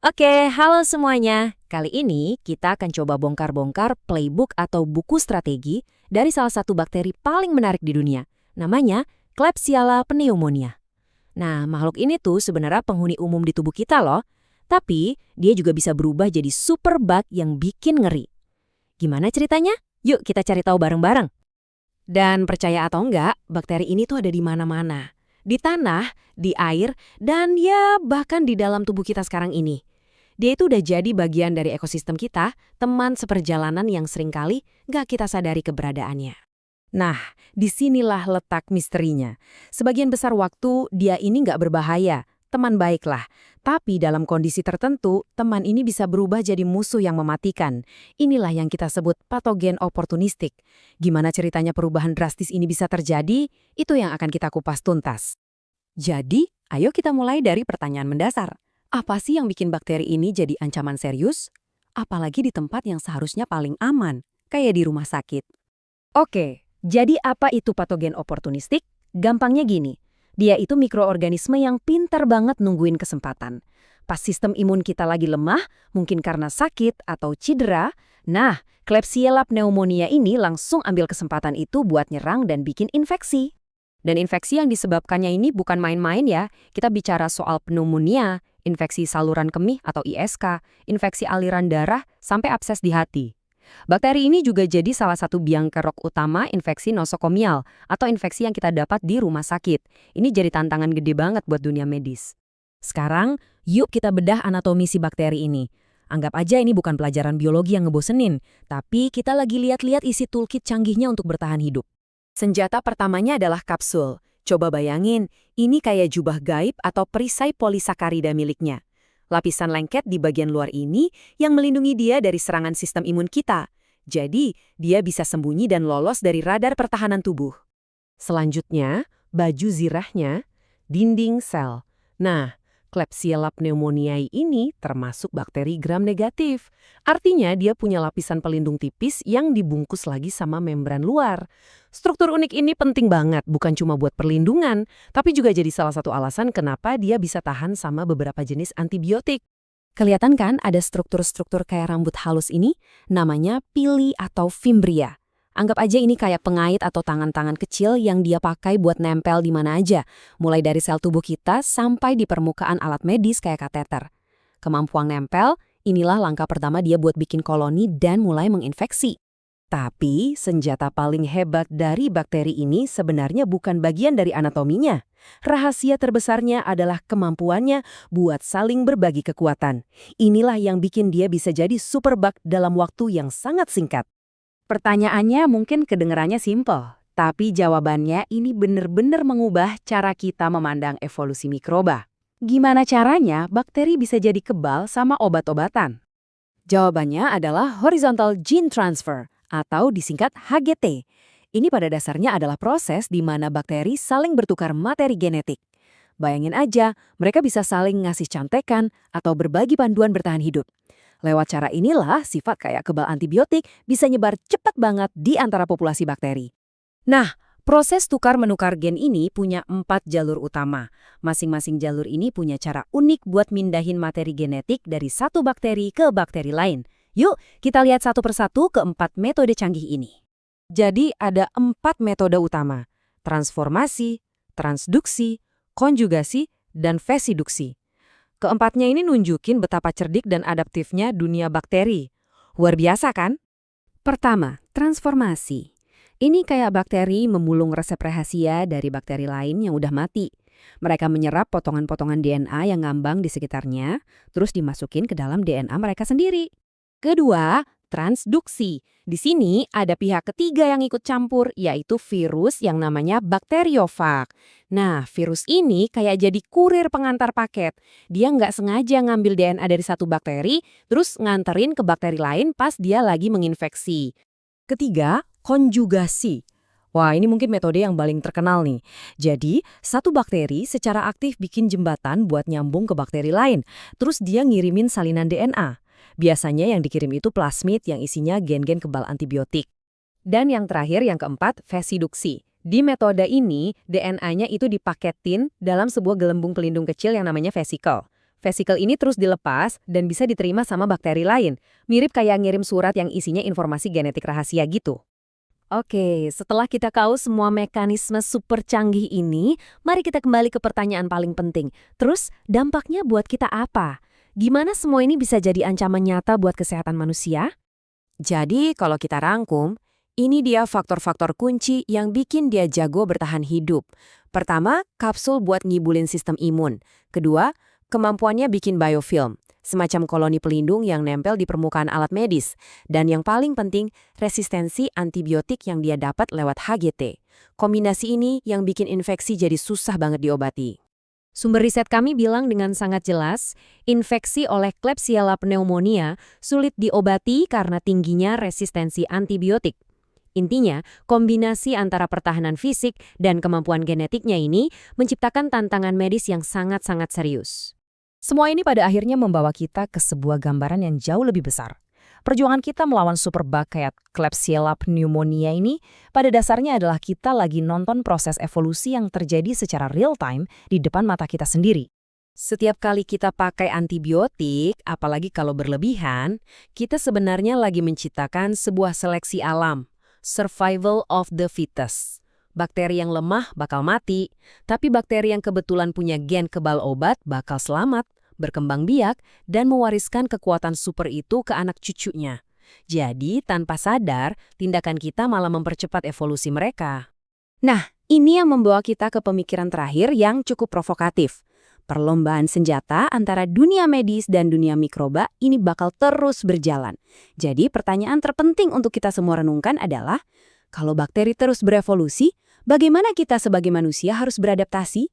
Oke, halo semuanya. Kali ini kita akan coba bongkar-bongkar playbook atau buku strategi dari salah satu bakteri paling menarik di dunia. Namanya Klebsiella pneumoniae. Nah, makhluk ini tuh sebenarnya penghuni umum di tubuh kita loh. Tapi dia juga bisa berubah jadi super bug yang bikin ngeri. Gimana ceritanya? Yuk kita cari tahu bareng-bareng. Dan percaya atau enggak, bakteri ini tuh ada di mana-mana. Di tanah, di air, dan ya bahkan di dalam tubuh kita sekarang ini. Dia itu udah jadi bagian dari ekosistem kita, teman seperjalanan yang seringkali nggak kita sadari keberadaannya. Nah, disinilah letak misterinya. Sebagian besar waktu dia ini nggak berbahaya, teman baiklah. Tapi dalam kondisi tertentu, teman ini bisa berubah jadi musuh yang mematikan. Inilah yang kita sebut patogen oportunistik. Gimana ceritanya perubahan drastis ini bisa terjadi? Itu yang akan kita kupas tuntas. Jadi, ayo kita mulai dari pertanyaan mendasar. Apa sih yang bikin bakteri ini jadi ancaman serius? Apalagi di tempat yang seharusnya paling aman, kayak di rumah sakit. Oke, jadi apa itu patogen oportunistik? Gampangnya gini, dia itu mikroorganisme yang pintar banget nungguin kesempatan. Pas sistem imun kita lagi lemah, mungkin karena sakit atau cedera, nah, Klebsiella pneumoniae ini langsung ambil kesempatan itu buat nyerang dan bikin infeksi. Dan infeksi yang disebabkannya ini bukan main-main ya, kita bicara soal pneumonia, infeksi saluran kemih atau ISK, infeksi aliran darah, sampai abses di hati. Bakteri ini juga jadi salah satu biang kerok utama infeksi nosokomial atau infeksi yang kita dapat di rumah sakit. Ini jadi tantangan gede banget buat dunia medis. Sekarang, yuk kita bedah anatomi si bakteri ini. Anggap aja ini bukan pelajaran biologi yang ngebosenin, tapi kita lagi lihat-lihat isi toolkit canggihnya untuk bertahan hidup. Senjata pertamanya adalah kapsul. Coba bayangin, ini kayak jubah gaib atau perisai polisakarida miliknya. Lapisan lengket di bagian luar ini yang melindungi dia dari serangan sistem imun kita. Jadi, dia bisa sembunyi dan lolos dari radar pertahanan tubuh. Selanjutnya, baju zirahnya, dinding sel. Nah, Klebsiella pneumoniae ini termasuk bakteri gram negatif. Artinya dia punya lapisan pelindung tipis yang dibungkus lagi sama membran luar. Struktur unik ini penting banget, bukan cuma buat perlindungan, tapi juga jadi salah satu alasan kenapa dia bisa tahan sama beberapa jenis antibiotik. Kelihatan kan ada struktur-struktur kayak rambut halus ini? Namanya pili atau fimbria. Anggap aja ini kayak pengait atau tangan-tangan kecil yang dia pakai buat nempel di mana aja, mulai dari sel tubuh kita sampai di permukaan alat medis kayak kateter. Kemampuan nempel, inilah langkah pertama dia buat bikin koloni dan mulai menginfeksi. Tapi, senjata paling hebat dari bakteri ini sebenarnya bukan bagian dari anatominya. Rahasia terbesarnya adalah kemampuannya buat saling berbagi kekuatan. Inilah yang bikin dia bisa jadi superbug dalam waktu yang sangat singkat. Pertanyaannya mungkin kedengarannya simpel, tapi jawabannya ini benar-benar mengubah cara kita memandang evolusi mikroba. Gimana caranya bakteri bisa jadi kebal sama obat-obatan? Jawabannya adalah horizontal gene transfer atau disingkat HGT. Ini pada dasarnya adalah proses di mana bakteri saling bertukar materi genetik. Bayangin aja, mereka bisa saling ngasih contekan atau berbagi panduan bertahan hidup. Lewat cara inilah sifat kayak kebal antibiotik bisa nyebar cepat banget di antara populasi bakteri. Nah, proses tukar-menukar gen ini punya 4 jalur utama. Masing-masing jalur ini punya cara unik buat mindahin materi genetik dari satu bakteri ke bakteri lain. Yuk, kita lihat satu persatu keempat metode canggih ini. Jadi ada 4 metode utama: transformasi, transduksi, konjugasi, dan vesiduksi. Keempatnya ini nunjukin betapa cerdik dan adaptifnya dunia bakteri. Luar biasa kan? Pertama, transformasi. Ini kayak bakteri memulung resep rahasia dari bakteri lain yang udah mati. Mereka menyerap potongan-potongan DNA yang ngambang di sekitarnya, terus dimasukin ke dalam DNA mereka sendiri. Kedua, transduksi. Di sini ada pihak ketiga yang ikut campur, yaitu virus yang namanya bakteriofag. Nah, virus ini kayak jadi kurir pengantar paket. Dia nggak sengaja ngambil DNA dari satu bakteri, terus nganterin ke bakteri lain pas dia lagi menginfeksi. Ketiga, konjugasi. Wah, ini mungkin metode yang paling terkenal nih. Jadi, satu bakteri secara aktif bikin jembatan buat nyambung ke bakteri lain. Terus dia ngirimin salinan DNA. Biasanya yang dikirim itu plasmid yang isinya gen-gen kebal antibiotik. Dan yang terakhir, yang keempat, vesiduksi. Di metode ini, DNA-nya itu dipaketin dalam sebuah gelembung pelindung kecil yang namanya vesicle. Vesikel ini terus dilepas dan bisa diterima sama bakteri lain. Mirip kayak ngirim surat yang isinya informasi genetik rahasia gitu. Oke, setelah kita tahu semua mekanisme super canggih ini, mari kita kembali ke pertanyaan paling penting. Terus, dampaknya buat kita apa? Gimana semua ini bisa jadi ancaman nyata buat kesehatan manusia? Jadi, kalau kita rangkum, ini dia faktor-faktor kunci yang bikin dia jago bertahan hidup. Pertama, kapsul buat ngibulin sistem imun. Kedua, kemampuannya bikin biofilm, semacam koloni pelindung yang nempel di permukaan alat medis. Dan yang paling penting, resistensi antibiotik yang dia dapat lewat HGT. Kombinasi ini yang bikin infeksi jadi susah banget diobati. Sumber riset kami bilang dengan sangat jelas, infeksi oleh Klebsiella pneumonia sulit diobati karena tingginya resistensi antibiotik. Intinya, kombinasi antara pertahanan fisik dan kemampuan genetiknya ini menciptakan tantangan medis yang sangat-sangat serius. Semua ini pada akhirnya membawa kita ke sebuah gambaran yang jauh lebih besar. Perjuangan kita melawan superbug kayak Klebsiella pneumonia ini pada dasarnya adalah kita lagi nonton proses evolusi yang terjadi secara real time di depan mata kita sendiri. Setiap kali kita pakai antibiotik, apalagi kalau berlebihan, kita sebenarnya lagi menciptakan sebuah seleksi alam, survival of the fittest. Bakteri yang lemah bakal mati, tapi bakteri yang kebetulan punya gen kebal obat bakal selamat, berkembang biak, dan mewariskan kekuatan super itu ke anak cucunya. Jadi, tanpa sadar, tindakan kita malah mempercepat evolusi mereka. Nah, ini yang membawa kita ke pemikiran terakhir yang cukup provokatif. Perlombaan senjata antara dunia medis dan dunia mikroba ini bakal terus berjalan. Jadi, pertanyaan terpenting untuk kita semua renungkan adalah, kalau bakteri terus berevolusi, bagaimana kita sebagai manusia harus beradaptasi?